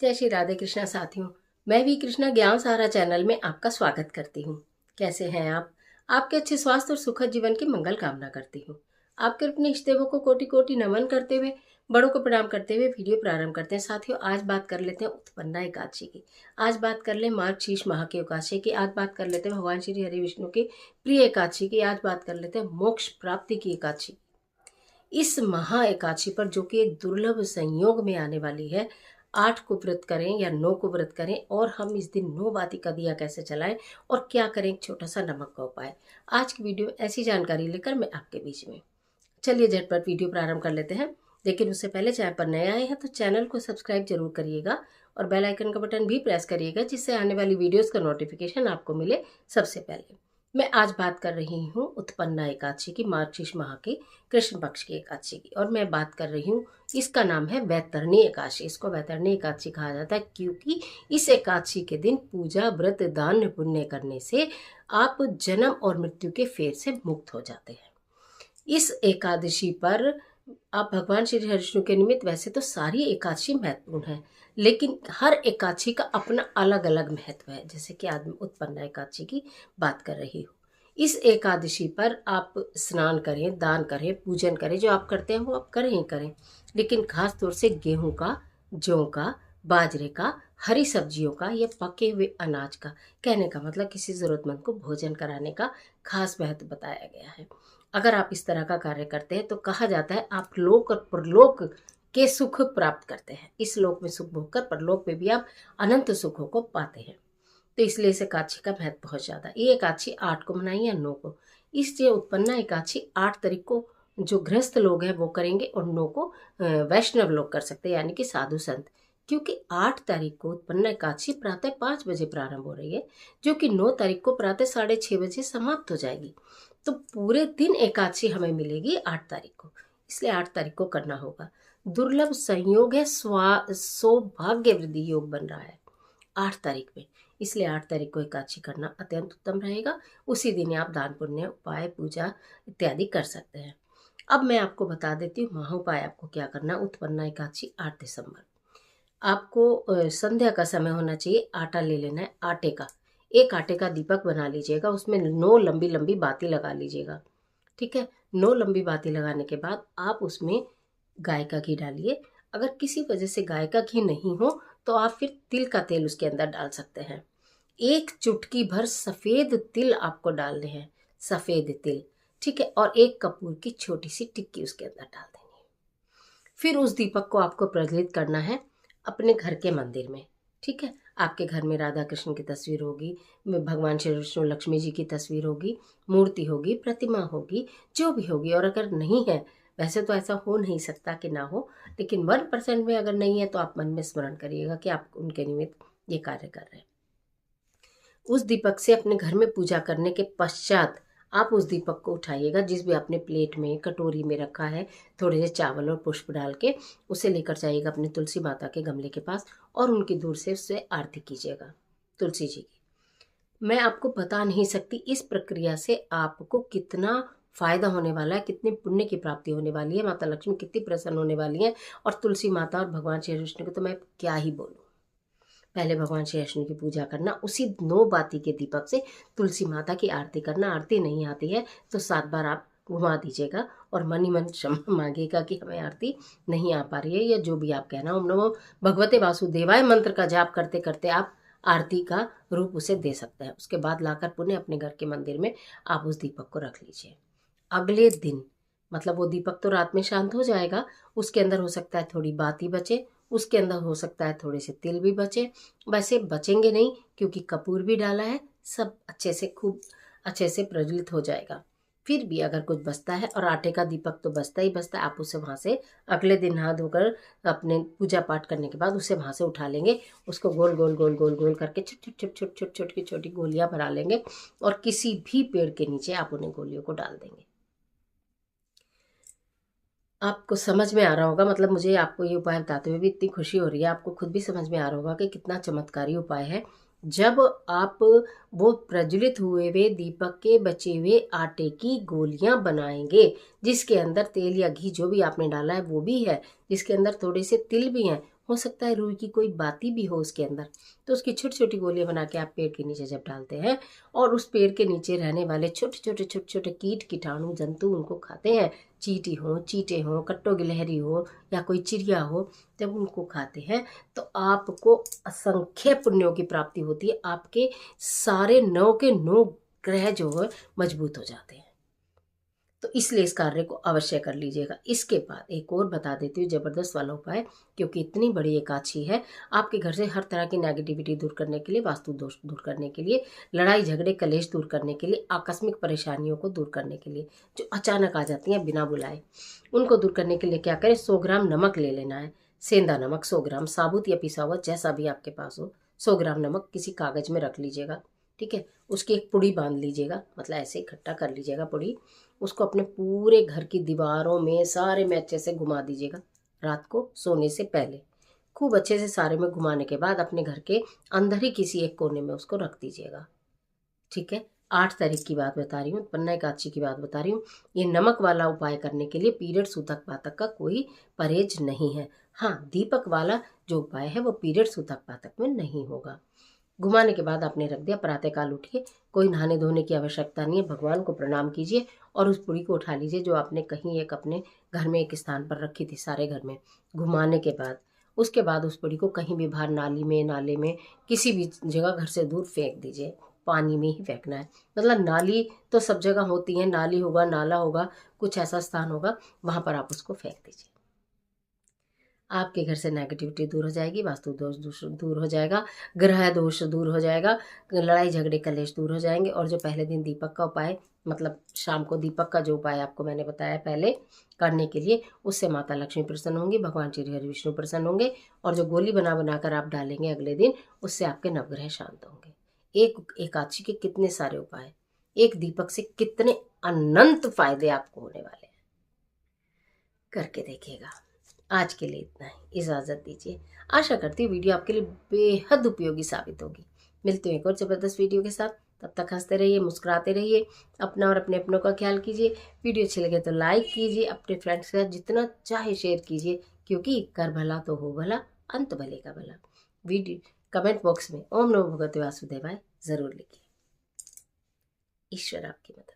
जय श्री राधे कृष्णा साथियों। मैं भी कृष्णा ज्ञान सारा चैनल में आपका स्वागत करती हूँ। कैसे हैं आप? आपके अच्छे स्वास्थ्य और सुखद जीवन की मंगल कामना करती हूँ। आपके अपने इष्ट देवों को कोटि कोटि नमन करते हुए, बड़ों को प्रणाम करते हुए वीडियो प्रारंभ करते हैं। साथियों, आज बात कर लेते हैं उत्पन्ना एकादशी की। आज बात कर ले मार्गशीर्ष माह की एकादशी की। आज बात कर लेते हैं भगवान श्री हरि विष्णु की प्रिय एकादशी की। आज बात कर लेते हैं मोक्ष प्राप्ति की एकादशी। इस महा एकादशी पर, जो कि एक दुर्लभ संयोग में आने वाली है, 8 को व्रत करें या 9 को व्रत करें, और हम इस दिन 9 बाती का दिया कैसे जलाएं और क्या करें, एक छोटा सा नमक का उपाय। आज की वीडियो में ऐसी जानकारी लेकर मैं आपके बीच में। चलिए झटपट वीडियो प्रारंभ कर लेते हैं। लेकिन उससे पहले चैनल पर नए आए हैं तो चैनल को सब्सक्राइब जरूर करिएगा और बेल आइकन का बटन भी प्रेस करिएगा, जिससे आने वाली वीडियोस का नोटिफिकेशन आपको मिले सबसे पहले। मैं आज बात कर रही हूँ उत्पन्ना एकादशी की, मार्गशीर्ष माह की कृष्ण पक्ष की एकादशी की। और मैं बात कर रही हूँ, इसका नाम है वैतरणी एकादशी। इसको वैतरणी एकादशी कहा जाता है क्योंकि इस एकादशी के दिन पूजा, व्रत, दान, पुण्य करने से आप जन्म और मृत्यु के फेर से मुक्त हो जाते हैं। इस एकादशी पर आप भगवान श्री विष्णु के निमित्त, वैसे तो सारी एकादशी महत्वपूर्ण है, लेकिन हर एकादशी का अपना अलग अलग महत्व है। जैसे कि आज मैं उत्पन्ना एकादशी की बात कर रही हूँ। इस एकादशी पर आप स्नान करें, दान करें, पूजन करें, जो आप करते हैं वो आप करें ही करें, लेकिन खास तौर से गेहूं का, जौ का, बाजरे का, हरी सब्जियों का या पके हुए अनाज का, कहने का मतलब किसी ज़रूरतमंद को भोजन कराने का खास महत्व बताया गया है। अगर आप इस तरह का कार्य करते हैं तो कहा जाता है आप लोक और परलोक के सुख प्राप्त करते हैं। इस लोक में सुख भोग कर परलोक में भी आप अनंत सुखों को पाते हैं। तो इसलिए इस एकादशी का महत्व बहुत ज़्यादा। ये एकादशी 8 को मनाई या 9 को। इसलिए उत्पन्ना एकादशी 8 तारीख को जो गृहस्थ लोग हैं वो करेंगे और 9 को वैष्णव लोग कर सकते हैं, यानी कि साधु संत। क्योंकि 8 तारीख को उत्पन्ना एकादशी प्रातः 5 बजे प्रारंभ हो रही है, जो कि 9 तारीख को प्रातः 6:30 बजे समाप्त हो जाएगी। तो पूरे दिन एकादशी हमें मिलेगी 8 तारीख को, इसलिए 8 तारीख को करना होगा। दुर्लभ संयोग है, सौभाग्य वृद्धि योग बन रहा है 8 तारीख में, इसलिए 8 तारीख को एकादशी करना अत्यंत उत्तम रहेगा। उसी दिन आप दान पुण्य, उपाय, पूजा इत्यादि कर सकते हैं। अब मैं आपको बता देती हूँ महाउपाय आपको क्या करना है। उत्पन्ना एकादशी 8 दिसंबर आपको संध्या का समय होना चाहिए। आटा ले लेना है, आटे का एक आटे का दीपक बना लीजिएगा, उसमें 9 लंबी लंबी बाती लगा लीजिएगा। ठीक है, 9 लंबी बाती लगाने के बाद आप उसमें गाय का घी डालिए। अगर किसी वजह से गाय का घी नहीं हो तो आप फिर तिल का तेल उसके अंदर डाल सकते हैं। एक चुटकी भर सफ़ेद तिल आपको डालने हैं, सफ़ेद तिल। ठीक है, और एक कपूर की छोटी सी टिक्की उसके अंदर डाल देनी है। फिर उस दीपक को आपको प्रज्वलित करना है अपने घर के मंदिर में। ठीक है, आपके घर में राधा कृष्ण की तस्वीर होगी, भगवान श्री विष्णु लक्ष्मी जी की तस्वीर होगी, मूर्ति होगी, प्रतिमा होगी, जो भी होगी। और अगर नहीं है, वैसे तो ऐसा हो नहीं सकता कि ना हो, लेकिन 1% में अगर नहीं है तो आप मन में स्मरण करिएगा कि आप उनके निमित्त ये कार्य कर रहे हैं। उस दीपक से अपने घर में पूजा करने के पश्चात आप उस दीपक को उठाइएगा, जिस भी आपने प्लेट में, कटोरी में रखा है, थोड़े से चावल और पुष्प डाल के उसे लेकर जाइएगा अपने तुलसी माता के गमले के पास और उनकी दूर से उससे आरती कीजिएगा तुलसी जी की। मैं आपको बता नहीं सकती इस प्रक्रिया से आपको कितना फायदा होने वाला है, कितने पुण्य की प्राप्ति होने वाली है, माता लक्ष्मी कितनी प्रसन्न होने वाली है, और तुलसी माता और भगवान श्री विष्णु को तो मैं क्या ही बोलूँ। पहले भगवान श्री विष्णु की पूजा करना, उसी 9 बाती के दीपक से तुलसी माता की आरती करना। आरती नहीं आती है तो 7 बार आप घुमा दीजिएगा और मन ही मन क्षमा मांगिएगा कि हमें आरती नहीं आ पा रही है, या जो भी आप कहना। ओम नमो भगवते वासुदेवाय मंत्र का जाप करते करते आप आरती का रूप उसे दे सकते हैं। उसके बाद लाकर पुनः अपने घर के मंदिर में आप उस दीपक को रख लीजिए। अगले दिन, मतलब वो दीपक तो रात में शांत हो जाएगा, उसके अंदर हो सकता है थोड़ी बाती बचे, उसके अंदर हो सकता है थोड़े से तिल भी बचे। वैसे बचेंगे नहीं क्योंकि कपूर भी डाला है, सब अच्छे से खूब अच्छे से प्रज्वलित हो जाएगा। फिर भी अगर कुछ बचता है, और आटे का दीपक तो बचता ही बचता है, आप उसे वहाँ से अगले दिन नहा धोकर अपने पूजा पाठ करने के बाद उसे वहाँ से उठा लेंगे। उसको गोल गोल गोल गोल गोल करके छोटी छोटी छोटी छोटी छोटी छोटी गोलियाँ बना लेंगे और किसी भी पेड़ के नीचे आप उन्हें गोलियों को डाल देंगे। आपको समझ में आ रहा होगा, मतलब मुझे आपको ये उपाय बताते हुए भी इतनी खुशी हो रही है, आपको खुद भी समझ में आ रहा होगा कि कितना चमत्कारी उपाय है। जब आप वो प्रज्वलित हुए हुए दीपक के बचे हुए आटे की गोलियां बनाएंगे, जिसके अंदर तेल या घी जो भी आपने डाला है वो भी है, जिसके अंदर थोड़े से तिल भी हैं, हो सकता है रुई की कोई बाती भी हो उसके अंदर, तो उसकी छोटी छोटी गोलियां बना के आप पेड़ के नीचे जब डालते हैं और उस पेड़ के नीचे रहने वाले छोटे छोटे कीट कीटाणु जंतु उनको खाते हैं, चींटी हो, चींटे हो, कट्टो गिलहरी हो या कोई चिड़िया हो, जब उनको खाते हैं तो आपको असंख्य पुण्यों की प्राप्ति होती है। आपके सारे 9 के 9 ग्रह जो है मजबूत हो जाते हैं। तो इसलिए इस कार्य को अवश्य कर लीजिएगा। इसके बाद एक और बता देती हूँ जबरदस्त वाला उपाय, क्योंकि इतनी बड़ी एकादशी है, आपके घर से हर तरह की नेगेटिविटी दूर करने के लिए, वास्तु दोष दूर करने के लिए, लड़ाई झगड़े कलेश दूर करने के लिए, आकस्मिक परेशानियों को दूर करने के लिए जो अचानक आ जाती हैं बिना बुलाए, उनको दूर करने के लिए क्या करें, 100 ग्राम नमक ले लेना है। सेंधा नमक 100 ग्राम, साबुत या पिसा हुआ जैसा भी आपके पास हो, 100 ग्राम नमक किसी कागज में रख लीजिएगा। ठीक है, उसकी एक पुड़ी बांध लीजिएगा, मतलब ऐसे इकट्ठा कर लीजिएगा पुड़ी। उसको अपने पूरे घर की दीवारों में सारे में अच्छे से घुमा दीजिएगा। रात को सोने से पहले खूब अच्छे से सारे में घुमाने के बाद अपने घर के अंदर ही किसी एक कोने में उसको रख दीजिएगा। ठीक है, 8 तारीख की बात बता रही हूँ, पन्ना एकादशी की बात बता रही हूँ। ये नमक वाला उपाय करने के लिए पीरियड सूतक पातक का कोई परहेज नहीं है। हाँ, दीपक वाला जो उपाय है वो पीरियड सूतक पातक में नहीं होगा। घुमाने के बाद आपने रख दिया, प्रातःकाल उठिए, कोई नहाने धोने की आवश्यकता नहीं है, भगवान को प्रणाम कीजिए और उस पुड़ी को उठा लीजिए जो आपने कहीं एक अपने घर में एक स्थान पर रखी थी, सारे घर में घुमाने के बाद। उसके बाद उस पुड़ी को कहीं भी बाहर नाली में, नाले में, किसी भी जगह घर से दूर फेंक दीजिए। पानी में ही फेंकना है, मतलब नाली तो सब जगह होती है, नाली होगा, नाला होगा, कुछ ऐसा स्थान होगा, वहाँ पर आप उसको फेंक दीजिए। आपके घर से नेगेटिविटी दूर हो जाएगी, वास्तु दोष दूर हो जाएगा, ग्रह दोष दूर हो जाएगा, लड़ाई झगड़े कलेश दूर हो जाएंगे। और जो पहले दिन दीपक का उपाय, मतलब शाम को दीपक का जो उपाय आपको मैंने बताया पहले करने के लिए, उससे माता लक्ष्मी प्रसन्न होंगी, भगवान श्री हरि विष्णु प्रसन्न होंगे। और जो गोली बना बनाकर आप डालेंगे अगले दिन, उससे आपके नवग्रह शांत होंगे। एक एकादशी के कितने सारे उपाय, एक दीपक से कितने अनंत फायदे आपको होने वाले हैं, करके देखिएगा। आज के लिए इतना ही, इजाज़त दीजिए। आशा करती हूँ वीडियो आपके लिए बेहद उपयोगी साबित होगी। मिलते हैं एक और ज़बरदस्त वीडियो के साथ, तब तक हंसते रहिए, मुस्कुराते रहिए, अपना और अपने अपनों का ख्याल कीजिए। वीडियो अच्छी लगे तो लाइक कीजिए, अपने फ्रेंड्स के साथ जितना चाहे शेयर कीजिए, क्योंकि कर भला तो हो भला, अंत भले का भला। वीडियो कमेंट बॉक्स में ओम नमो भगवते वासुदेवाय ज़रूर लिखिए। ईश्वर आपकी मदद